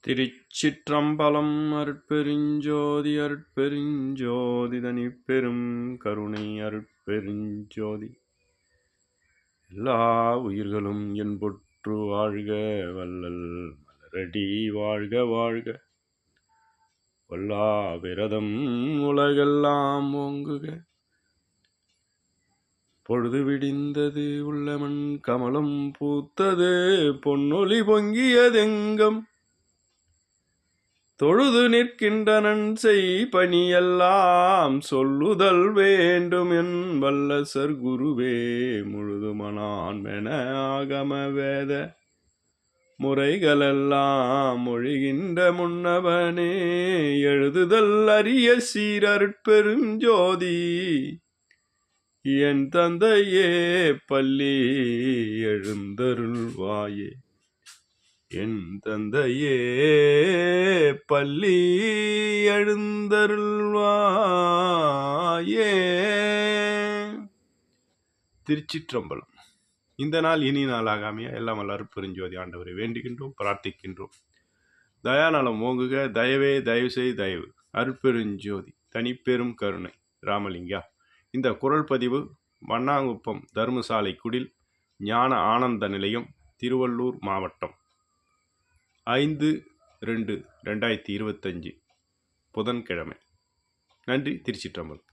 திருச்சிற்றம்பலம். அருட்பெருஞ்சோதி அருட்பெருஞ்சோதி தனிப்பெரும் கருணை அருட்பெருஞ்சோதி. எல்லா உயிர்களும் என்பொற்று வாழ்க வள்ளல் மலரடி வாழ்க வாழ்க. கொல்லா விரதம் உலகெல்லாம் ஓங்குக. பொழுது விடிந்தது உள்ளமன் கமலம் பூத்தது பொன்னொலி பொங்கியதெங்கம். தொழுது நிற்கின்றனன் செய் பணியெல்லாம் சொல்லுதல் வேண்டும் என் வல்லசர் குருவே. முழுதுமனான் என ஆகம வேத முறைகளெல்லாம் மொழிகின்ற முன்னவனே. எழுதுதல் அரிய சீரருட்பெருஞ்சோதி என் தந்தையே பள்ளி எழுந்தருள்வாயே. என் தந்தையே பள்ளி எழுந்தருள்வாயே. திருச்சிற்றம்பலம். இந்த நாள் இனி நாளாக அமைய எல்லாம் வல்ல அருட்பெருஞ்சோதி ஆண்டவரை வேண்டுகின்றோம், பிரார்த்திக்கின்றோம். தயாநலம் ஓங்குக. தயவே தயவு செய் தயவு. அருட்பெருஞ்சோதி தனிப்பெரும் கருணை ராமலிங்கா. இந்த குரல் பதிவு வண்ணாங்குப்பம் தர்மசாலை குடில் ஞான ஆனந்த நிலையம், திருவள்ளூர் மாவட்டம், 5/2/2025 புதன்கிழமை. நன்றி. திருச்சிற்றம்பலம்.